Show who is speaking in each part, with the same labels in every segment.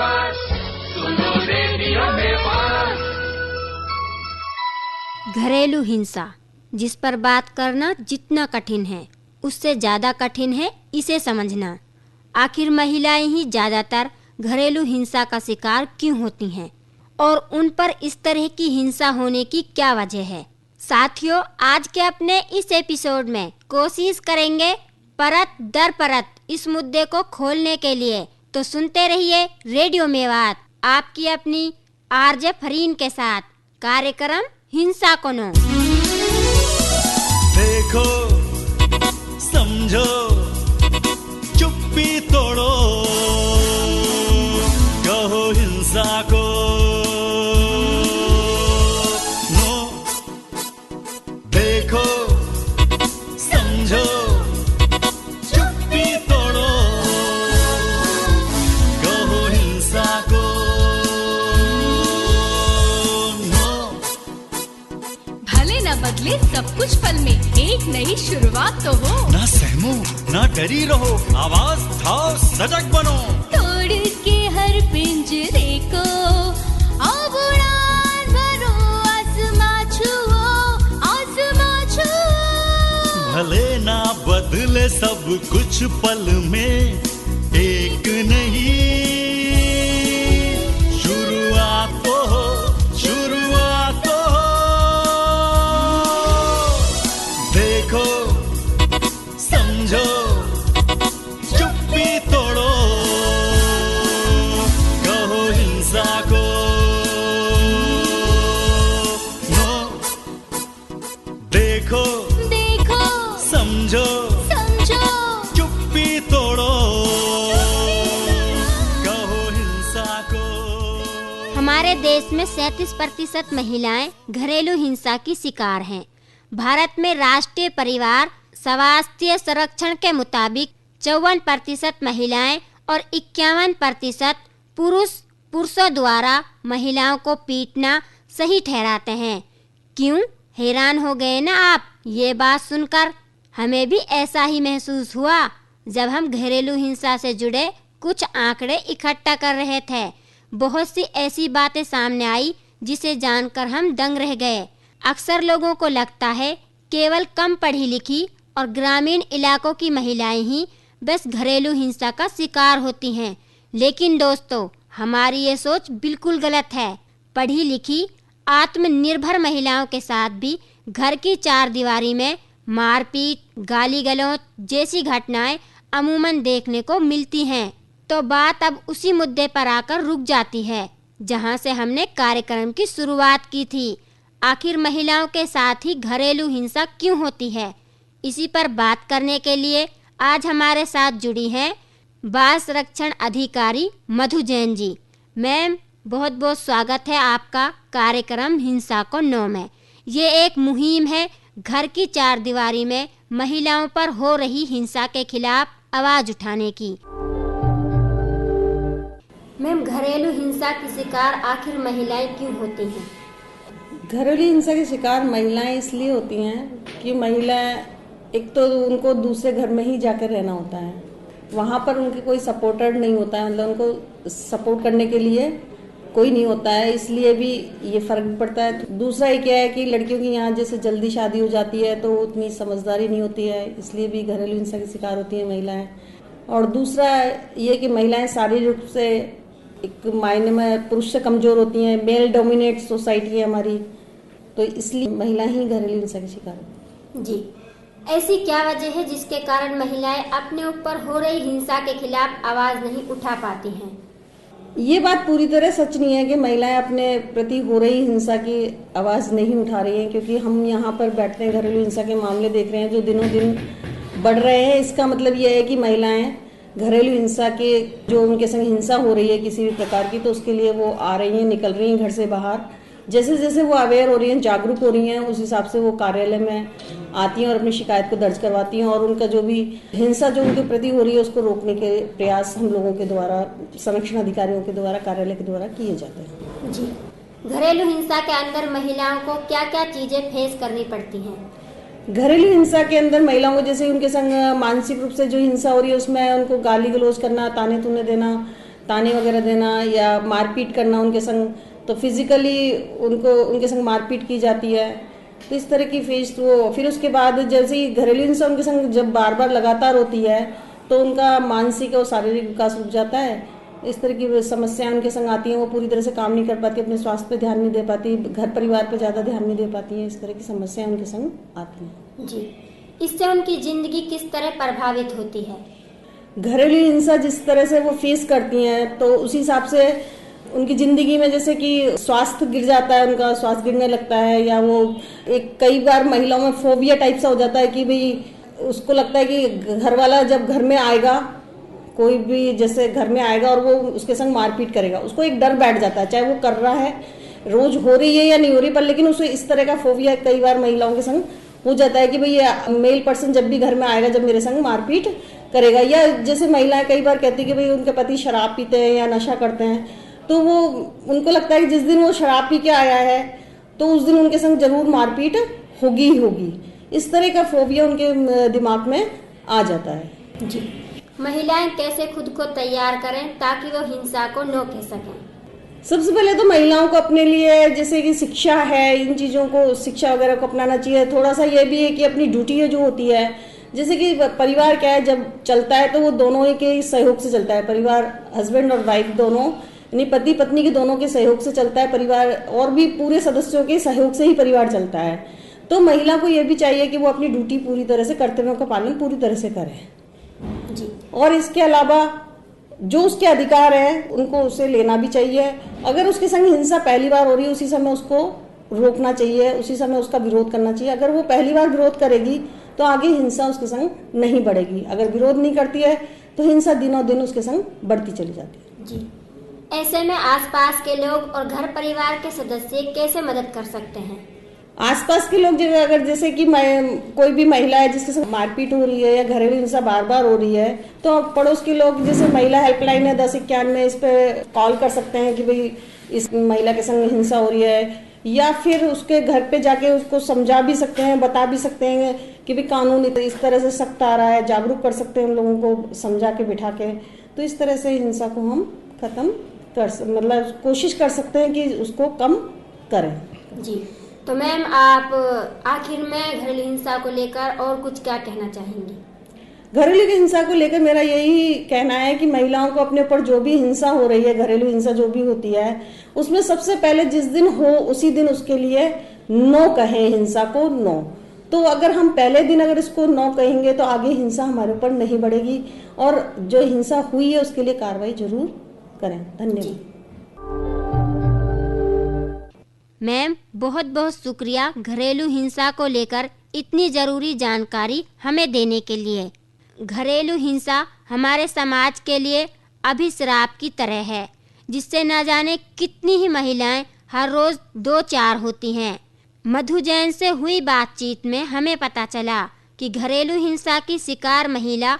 Speaker 1: मेवाड़, सुनो रेडियो मेवाड़।
Speaker 2: घरेलू हिंसा, जिस पर बात करना जितना कठिन है उससे ज़्यादा कठिन है इसे समझना। आखिर महिलाएं ही ज़्यादातर घरेलू हिंसा का शिकार क्यों होती हैं और उन पर इस तरह की हिंसा होने की क्या वजह है। साथियों, आज के अपने इस एपिसोड में कोशिश करेंगे परत दर परत इस मुद्दे को खोलने के लिए। तो सुनते रहिए रेडियो मेवाड़, आपकी अपनी आरजे फरीन के साथ कार्यक्रम हिंसा को नो।
Speaker 3: देखो, समझो, चुप्पी तोड़ो, कहो हिंसा को नो। देखो, समझो, चुप्पी तोड़ो, कहो हिंसा को नो।
Speaker 4: भले न बदले सब कुछ पल में, एक नई शुरुआत तो हो।
Speaker 3: ना सहमो, ना डरी रहो, आवाज उठाओ, सजग बनो।
Speaker 4: तोड़ के हर पिंजरे को अब उड़ान भरो, आसमां छुओ, आसमां छुओ।
Speaker 3: भले ना बदले सब कुछ पल में, एक नहीं शुरुआत तो हो, शुरुआत तो हो। देखो, समझो, चुप्पी तोड़ो, कहो हिंसा को नो। देखो,
Speaker 4: देखो,
Speaker 3: समझो,
Speaker 4: समझो,
Speaker 3: चुप्पी तोड़ो, कहो हिंसा को।
Speaker 2: हमारे देश में 37% महिलाएं घरेलू हिंसा की शिकार हैं। भारत में राष्ट्रीय परिवार स्वास्थ्य संरक्षण के मुताबिक 54% महिलाएं और 51% पुरुषों द्वारा महिलाओं को पीटना सही ठहराते हैं। क्यों, हैरान हो गए ना आप ये बात सुनकर? हमें भी ऐसा ही महसूस हुआ जब हम घरेलू हिंसा से जुड़े कुछ आंकड़े इकट्ठा कर रहे थे। बहुत सी ऐसी बातें सामने आई जिसे जानकर हम दंग रह गए। अक्सर लोगों को लगता है केवल कम पढ़ी लिखी और ग्रामीण इलाकों की महिलाएं ही बस घरेलू हिंसा का शिकार होती हैं, लेकिन दोस्तों, हमारी ये सोच बिल्कुल गलत है। पढ़ी लिखी आत्मनिर्भर महिलाओं के साथ भी घर की चार दीवारी में मारपीट, गाली गलौज जैसी घटनाएं अमूमन देखने को मिलती हैं। तो बात अब उसी मुद्दे पर आकर रुक जाती है जहां से हमने कार्यक्रम की शुरुआत की थी। आखिर महिलाओं के साथ ही घरेलू हिंसा क्यों होती है? इसी पर बात करने के लिए आज हमारे साथ जुड़ी हैं बाल संरक्षण अधिकारी मधु जैन जी। मैम, बहुत बहुत स्वागत है आपका कार्यक्रम हिंसा को नो में। ये एक मुहिम है घर की चार दीवारी में महिलाओं पर हो रही हिंसा के खिलाफ आवाज उठाने की। मैम, घरेलू हिंसा की शिकार आखिर महिलाएं क्यों होती हैं?
Speaker 5: घरेलू हिंसा के शिकार महिलाएं इसलिए होती हैं कि महिलाएं, एक तो उनको दूसरे घर में ही जाकर रहना होता है, वहाँ पर उनके कोई सपोर्टर नहीं होता है, मतलब उनको सपोर्ट करने के लिए कोई नहीं होता है, इसलिए भी ये फर्क पड़ता है। दूसरा ये क्या है कि लड़कियों की यहाँ जैसे जल्दी शादी हो जाती है तो उतनी समझदारी नहीं होती है, इसलिए भी घरेलू हिंसा की शिकार होती हैं महिलाएं। और दूसरा ये कि महिलाएं शारीरिक रूप से एक मायने में पुरुष से कमजोर होती हैं, मेल डोमिनेट सोसाइटी है हमारी, तो इसलिए महिला ही घरेलू हिंसा की शिकार है।
Speaker 2: जी, ऐसी क्या वजह है जिसके कारण महिलाएं अपने ऊपर हो रही हिंसा के खिलाफ आवाज नहीं उठा पाती हैं?
Speaker 5: ये बात पूरी तरह सच नहीं है कि महिलाएं अपने प्रति हो रही हिंसा की आवाज नहीं उठा रही हैं, क्योंकि हम यहाँ पर बैठते हैं घरेलू हिंसा के मामले देख रहे हैं जो दिनों दिन बढ़ रहे हैं। इसका मतलब ये है कि महिलाएं घरेलू हिंसा के जो उनके संग हिंसा हो रही है किसी भी प्रकार की, तो उसके लिए वो आ रही हैं, निकल रही हैं घर से बाहर। जैसे जैसे वो अवेयर हो रही हैं, जागरूक हो रही हैं, उस हिसाब से वो कार्यालय में आती हैं और अपनी शिकायत को दर्ज करवाती हैं, और उनका जो भी हिंसा जो उनके प्रति हो रही है उसको रोकने के प्रयास हम लोगों के द्वारा, संरक्षण अधिकारियों के द्वारा, कार्यालय के द्वारा किए जाते हैं।
Speaker 2: जी, घरेलू हिंसा के अंदर महिलाओं को क्या क्या चीजें फेस करनी पड़ती हैं?
Speaker 5: घरेलू हिंसा के अंदर महिलाओं को जैसे उनके संग मानसिक रूप से जो हिंसा हो रही है उसमें उनको गाली गलौज करना, ताने तूने देना, ताने वगैरह देना या मारपीट करना उनके संग, तो फिजिकली उनके संग मारपीट की जाती है। तो इस तरह की फेस वो फिर उसके बाद जैसे ही घरेलू हिंसा उनके संग जब बार बार लगातार होती है तो उनका मानसिक और शारीरिक विकास रुक जाता है। इस तरह की समस्याएं उनके संग आती हैं, वो पूरी तरह से काम नहीं कर पाती, अपने स्वास्थ्य पे ध्यान नहीं दे पाती, घर परिवार पे ज़्यादा ध्यान नहीं दे पाती हैं। इस तरह की समस्याएं उनके संग आती हैं।
Speaker 2: जी, इससे उनकी जिंदगी किस तरह प्रभावित होती है?
Speaker 5: घरेलू हिंसा जिस तरह से वो फेस करती हैं तो उसी हिसाब से उनकी जिंदगी में जैसे कि स्वास्थ्य गिर जाता है, उनका स्वास्थ्य गिरने लगता है, या वो एक कई बार महिलाओं में फोबिया टाइप सा हो जाता है कि भाई उसको लगता है कि घर वाला जब घर में आएगा, कोई भी जैसे घर में आएगा और वो उसके संग मारपीट करेगा, उसको एक डर बैठ जाता है, चाहे वो कर रहा है, रोज हो रही है या नहीं हो रही, पर लेकिन उसे इस तरह का फोबिया कई बार महिलाओं के संग हो जाता है कि भाई मेल पर्सन जब भी घर में आएगा, जब मेरे संग मारपीट करेगा। या जैसे महिलाएं कई बार कहती है कि भाई उनके पति शराब पीते हैं या नशा करते हैं, तो वो उनको लगता है कि जिस दिन वो शराब पी के आया है तो उस दिन उनके संग जरूर मारपीट होगी ही होगी। इस तरह का फोबिया उनके दिमाग में आ जाता है।
Speaker 2: जी, महिलाएं कैसे खुद को तैयार करें ताकि वो हिंसा को न कह सकें?
Speaker 5: सबसे पहले तो महिलाओं को अपने लिए जैसे कि शिक्षा है, इन चीज़ों को, शिक्षा वगैरह को अपनाना चाहिए। थोड़ा सा ये भी है कि अपनी ड्यूटी है जो होती है, जैसे कि परिवार क्या है जब चलता है तो वो दोनों ही के सहयोग से चलता है। परिवार हस्बैंड और वाइफ दोनों, यानी पति पत्नी के दोनों के सहयोग से चलता है परिवार, और भी पूरे सदस्यों के सहयोग से ही परिवार चलता है। तो महिला को ये भी चाहिए कि वो अपनी ड्यूटी पूरी तरह से, कर्तव्यों का पालन पूरी तरह से करे जी। और इसके अलावा जो उसके अधिकार है उनको उसे लेना भी चाहिए। अगर उसके संग हिंसा पहली बार हो रही है उसी समय उसको रोकना चाहिए, उसी समय उसका विरोध करना चाहिए। अगर वो पहली बार विरोध करेगी तो आगे हिंसा उसके संग नहीं बढ़ेगी। अगर विरोध नहीं करती है तो हिंसा दिनों दिन उसके संग बढ़ती चली जाती है
Speaker 2: जी। ऐसे में आसपास के लोग और घर परिवार के सदस्य कैसे मदद कर सकते हैं?
Speaker 5: आसपास के लोग अगर जैसे कि कोई भी महिला है जिसके साथ मारपीट हो रही है या घरेलू हिंसा बार बार हो रही है, तो पड़ोस के लोग, जैसे महिला हेल्पलाइन है 1091 में, इस पे कॉल कर सकते हैं कि भाई इस महिला के संग हिंसा हो रही है, या फिर उसके घर पे जाके उसको समझा भी सकते हैं, बता भी सकते हैं कि भाई कानून इस तरह से सख्त आ रहा है, जागरूक कर सकते हैं उन लोगों को समझा के बिठा के। तो इस तरह से हिंसा को हम खत्म मतलब कोशिश कर सकते हैं कि उसको कम करें
Speaker 2: जी। तो मैम, आप आखिर में घरेलू हिंसा को लेकर और कुछ क्या कहना चाहेंगी?
Speaker 5: घरेलू हिंसा को लेकर मेरा यही कहना है कि महिलाओं को अपने ऊपर जो भी हिंसा हो रही है, घरेलू हिंसा जो भी होती है, उसमें सबसे पहले जिस दिन हो उसी दिन उसके लिए नो कहें, हिंसा को नो। तो अगर हम पहले दिन अगर इसको नो कहेंगे तो आगे हिंसा हमारे ऊपर नहीं बढ़ेगी, और जो हिंसा हुई है उसके लिए कार्रवाई जरूर करें। धन्यवाद
Speaker 2: मैम, बहुत बहुत शुक्रिया घरेलू हिंसा को लेकर इतनी ज़रूरी जानकारी हमें देने के लिए। घरेलू हिंसा हमारे समाज के लिए अभिशाप की तरह है, जिससे न जाने कितनी ही महिलाएं हर रोज़ 2-4 होती हैं। मधु जैन से हुई बातचीत में हमें पता चला कि घरेलू हिंसा की शिकार महिला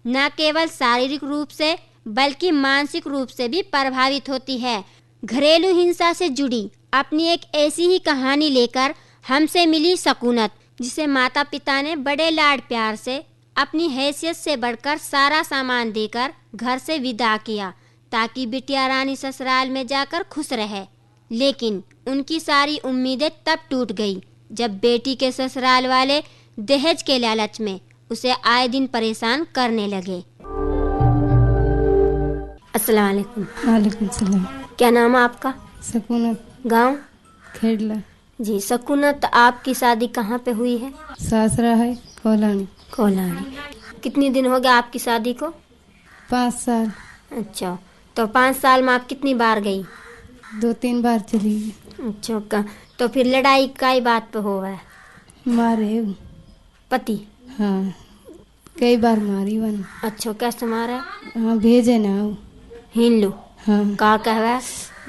Speaker 2: न केवल शारीरिक रूप से बल्कि मानसिक रूप से भी प्रभावित होती है। घरेलू हिंसा से जुड़ी अपनी एक ऐसी ही कहानी लेकर हमसे मिली सकूनत, जिसे माता पिता ने बड़े लाड प्यार से अपनी हैसियत से बढ़कर सारा सामान देकर घर से विदा किया ताकि बिटिया रानी ससुराल में जाकर खुश रहे। लेकिन उनकी सारी उम्मीदें तब टूट गई जब बेटी के ससुराल वाले दहेज के लालच में उसे आए दिन परेशान करने लगे। अस्सलाम वालेकुम।
Speaker 6: वालेकुम सलाम।
Speaker 2: क्या नाम है आपका?
Speaker 6: सकूनत।
Speaker 2: गांव?
Speaker 6: खेड़ला।
Speaker 2: जी सकूनत, आपकी शादी कहाँ पे हुई है?
Speaker 6: सासरा है कोलानी।
Speaker 2: कोलानी। कितनी दिन हो गया आपकी शादी को?
Speaker 6: 5 साल।
Speaker 2: अच्छा, तो 5 साल में आप कितनी बार गई?
Speaker 6: 2-3 बार चली गई।
Speaker 2: अच्छा, तो फिर लड़ाई काई बात पे हो है?
Speaker 6: मारे
Speaker 2: पति?
Speaker 6: हाँ, कई बार मारी वन।
Speaker 2: अच्छा, कैसे मारा?
Speaker 6: हाँ, भेजे ना वो
Speaker 2: हिंदू।
Speaker 6: हाँ,
Speaker 2: का कहवा?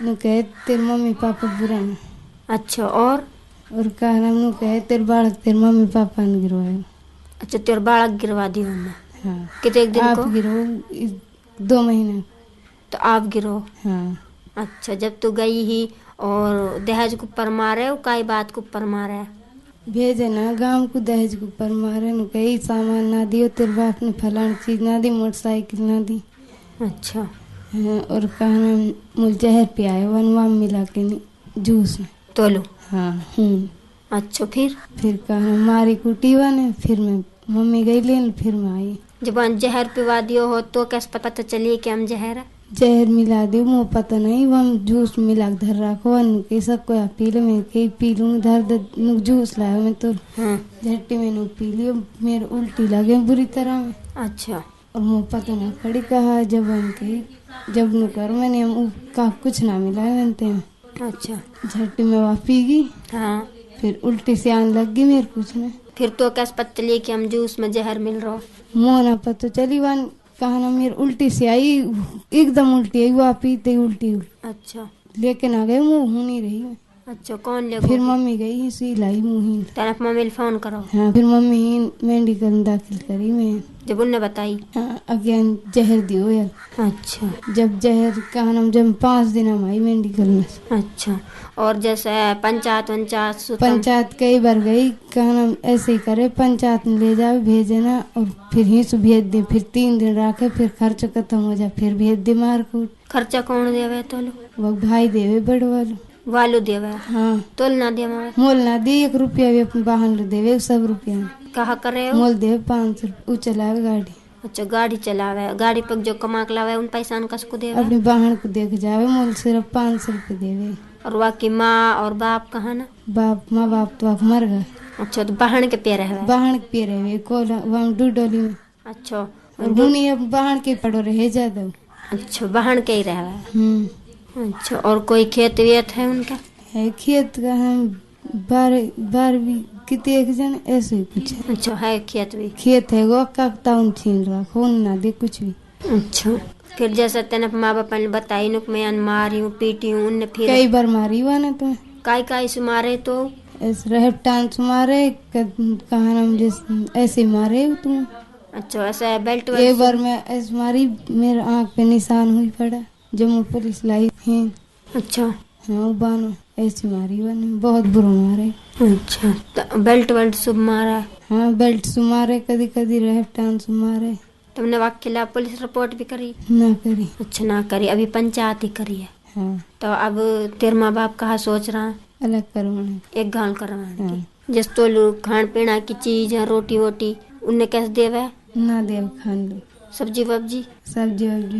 Speaker 6: नु कहे तेरे मम्मी पापा बुरा ना।
Speaker 2: अच्छा, और
Speaker 6: कहना नु कहे तेरे बालक तेरे मम्मी पापा ने गिरवाया।
Speaker 2: अच्छा, तेरे बालक गिरवा दी हमने।
Speaker 6: हाँ,
Speaker 2: कितने दिन
Speaker 6: आप
Speaker 2: को?
Speaker 6: गिरो 2 महीने।
Speaker 2: तो आप गिरो?
Speaker 6: हाँ।
Speaker 2: अच्छा, जब तू गई ही और दहेज को ऊपर मारे, काई बात को ऊपर मारे?
Speaker 6: भेजे ना गांव को दहेज के ऊपर मारे, नु कही सामान ना दियो तेरे बाप ने, फलानी चीज ना दी, मोटरसाइकिल ना दी।
Speaker 2: अच्छा,
Speaker 6: हाँ, और कहा मुझे जहर पियाए वनवा मिला के जूस में
Speaker 2: तोलो।
Speaker 6: हाँ।
Speaker 2: अच्छा फिर
Speaker 6: कहा मारी कुटी ने, फिर मैं मम्मी गई लेन, फिर मैं आई।
Speaker 2: जब जहर पिवा दियो हो तो कैसे पता चलिए कि हम जहर है?
Speaker 6: जहर मिला दियो मुँह पता नहीं, वो हम जूस मिला के धर रखो के सबको पी लो, मैं कहीं पी लूँ धर जूस लाया मैं तो झट्टी में पी लियो, मेरे उल्टी लगे बुरी तरह में।
Speaker 2: अच्छा।
Speaker 6: और मुँह पता ना खड़ी कहा जब जब न कर मैंने का कुछ ना मिला बनते में।
Speaker 2: अच्छा।
Speaker 6: झट्टी में वहाँ पी गई।
Speaker 2: हाँ।
Speaker 6: फिर उल्टी से आने लग गई मेरे कुछ में।
Speaker 2: फिर तो कैसे पता चलिए कि हम जूस में जहर मिल रहा?
Speaker 6: मुँह ना पता चली वन कहा ना मेरी उल्टी से आई, एकदम उल्टी आई, वहाँ पीते उल्टी।
Speaker 2: अच्छा।
Speaker 6: लेकिन आ गए मुँह हो नहीं रही।
Speaker 2: अच्छा कौन ले?
Speaker 6: फिर मम्मी गई सी लाई मुँह।
Speaker 2: तरफ मम्मी फोन करो।
Speaker 6: हाँ, फिर मम्मी मेडिकल में दाखिल करी मैं।
Speaker 2: जब उनने बताई
Speaker 6: हाँ, अगेन जहर दियो यार।
Speaker 2: अच्छा।
Speaker 6: जब जहर कहा ना जब 5 दिन हम आई मेडिकल में।
Speaker 2: अच्छा। और जैसे पंचायत
Speaker 6: कई बार गई, कहा ना ऐसे ही करे, पंचायत में ले जाओ भेजे ना, और फिर ही से भेज दे, फिर 3 दिन रखे, फिर खर्च खत्म हो जाए, फिर भेज दे मारकूट।
Speaker 2: खर्चा कौन देवे? तो
Speaker 6: वो भाई देवे बड़ वालो
Speaker 2: देवे।
Speaker 6: हाँ।
Speaker 2: तोल ना देवे?
Speaker 6: मोल ना दे, 1 रुपया भी अपने वाहन देवे, सब रुपया
Speaker 2: कहा करे हो?
Speaker 6: मोल देवे 500 वो चलावे गाड़ी।
Speaker 2: अच्छा गाड़ी चलावे, गाड़ी पर जो कमा के लावे उन पैसा कसको देवे?
Speaker 6: अपने वाहन को देख जावे, मोल सिर्फ 500 रुपये देवे।
Speaker 2: और वहाँ की माँ और बाप कहाँ ना?
Speaker 6: माँ बाप तो मर गए।
Speaker 2: अच्छा, तो बहन के पे रहे?
Speaker 6: बहन के पे रहे कोला डूडोली में।
Speaker 2: अच्छा।
Speaker 6: और बुनी अब बहन के पड़ो रहे ज्यादा।
Speaker 2: अच्छा, बहन के ही रहे। अच्छा। और कोई खेत वेत है उनका?
Speaker 6: है खेत का, हम 12 कितने एक जन ऐसे ही कुछ है।
Speaker 2: अच्छा, है खेत भी?
Speaker 6: खेत है वो काकताउन छीन रहा, खून ना दे कुछ भी।
Speaker 2: अच्छा। फिर जैसे तेने माँ बाप ने बताई नुक मैं मारी हूँ पीटी हूँ, उनने फिर
Speaker 6: कई बार मारी हुआ ना तुम्हें?
Speaker 2: काई से मारे? तो
Speaker 6: ऐसे रहटान से मारे, कहा नाम जैसे ऐसे मारे तुम।
Speaker 2: अच्छा, ऐसा बेल्ट?
Speaker 6: एक बार मैं ऐसे मारी, मेरे आँख पे निशान हुई पड़ा, जम्मू पुलिस लाई है।
Speaker 2: अच्छा।
Speaker 6: हाँ, बानो ऐसी मारी बने, बहुत बुरा मारे।
Speaker 2: अच्छा, तो बेल्ट सब मारा?
Speaker 6: हाँ, बेल्ट से मारे, कदी कदी रहटान से मारे।
Speaker 2: तुमने वाक खिलाफ पुलिस रिपोर्ट भी करी?
Speaker 6: ना करी।
Speaker 2: अच्छा, ना करी, अभी पंचायत ही करी है।
Speaker 6: हाँ।
Speaker 2: तो अब तेरे माँ बाप कहाँ सोच रहा है?
Speaker 6: अलग करवाने,
Speaker 2: एक गांव करवाने की। जिस तो लोग खान पीना की चीज है, रोटी वोटी उनने कैसे देवे?
Speaker 6: ना देव खान लो।
Speaker 2: सब्जी वब्जी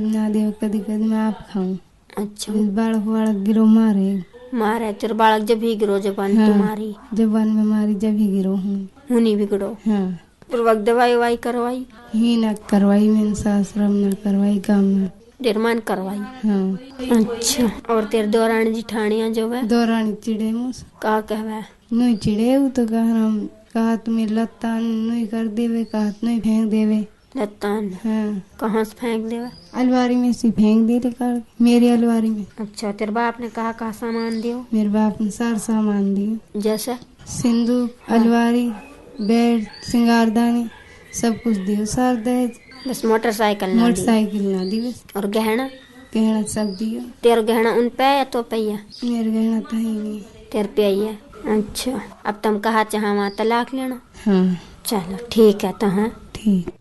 Speaker 6: ना देव, कदी कदी मैं आप खाऊं।
Speaker 2: अच्छा।
Speaker 6: बालक गिरो मारे
Speaker 2: तेरे बालक जब भी गिरो जबान
Speaker 6: हाँ,
Speaker 2: तुम्हारी
Speaker 6: जबान में मारी जब ही गिरो हूँ
Speaker 2: नहीं बिगड़ो।
Speaker 6: हाँ।
Speaker 2: फिर वक्त दवाई करवाई?
Speaker 6: ही ना करवाई, मैंने सासुराम में करवाई, गाँव में
Speaker 2: डेरमान करवाई।
Speaker 6: हाँ।
Speaker 2: अच्छा। और तेरे दौरान जिठानिया जो है?
Speaker 6: दौरानी चिड़े मुझ
Speaker 2: का कहवा?
Speaker 6: नुई चिड़े वो तो कहा तुम्हें लत्ता नुई कर देवे, कहा नुई फेंक देवे।
Speaker 2: लत्तान?
Speaker 6: हाँ।
Speaker 2: कहाँ से फेंक देवे?
Speaker 6: अलवारी में से फेंक दे कर, मेरी अलवारी में।
Speaker 2: अच्छा, तेरे बाप ने कहा सामान दियो?
Speaker 6: मेरे बाप ने सारा सामान दियो,
Speaker 2: जैसे
Speaker 6: सिंदूक, अलवारी, बेड, सिंगारदानी, सब कुछ दियो, सार दहेज।
Speaker 2: बस मोटरसाइकिल ना
Speaker 6: दी बस।
Speaker 2: और गहना?
Speaker 6: गहना सब दियो।
Speaker 2: तेरे गहना उन पे या तो पे?
Speaker 6: मेरे गहना तो ही नहीं।
Speaker 2: तेरे पे है? अच्छा। अब तुम कहा चाह वहाँ तलाक लेना?
Speaker 6: हाँ।
Speaker 2: चलो ठीक है। तो हाँ
Speaker 6: ठीक।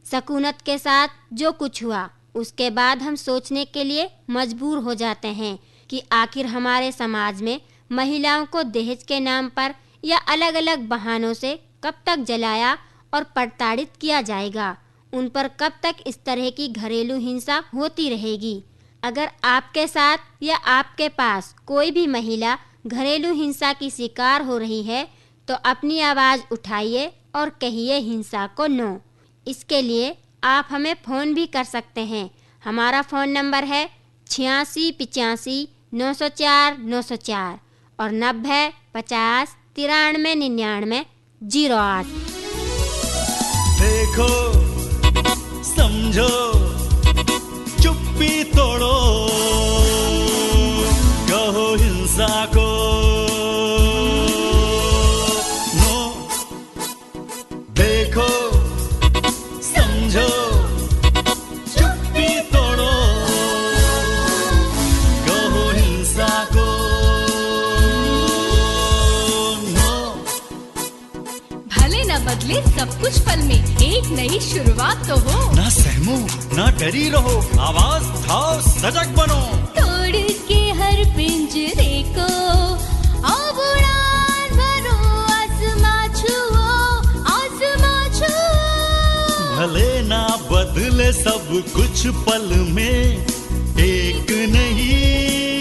Speaker 2: सकूनत के साथ जो कुछ हुआ उसके बाद हम सोचने के लिए मजबूर हो जाते हैं कि आखिर हमारे समाज में महिलाओं को दहेज के नाम पर या अलग अलग बहानों से कब तक जलाया और प्रताड़ित किया जाएगा, उन पर कब तक इस तरह की घरेलू हिंसा होती रहेगी। अगर आपके साथ या आपके पास कोई भी महिला घरेलू हिंसा की शिकार हो रही है तो अपनी आवाज़ उठाइए और कहिए हिंसा को नो। इसके लिए आप हमें फ़ोन भी कर सकते हैं। हमारा फ़ोन नंबर है 8685 904 904 और 90 50 93 99 08।
Speaker 3: देखो समझो चुप्पी तोड़ो, कहो हिंसा को नो। देखो समझो चुप्पी तोड़ो, कहो हिंसा को नो।
Speaker 4: भले न बदले सब कुछ पल में, एक नई शुरुआत तो हो।
Speaker 3: ना सहमो ना डरी रहो, आवाज उठाओ सजग बनो।
Speaker 4: तोड़ के हर पिंजरे को अब उड़ान भरो, आसमां छुओ, आसमां छुओ।
Speaker 3: भले ना बदले सब कुछ पल में, एक नहीं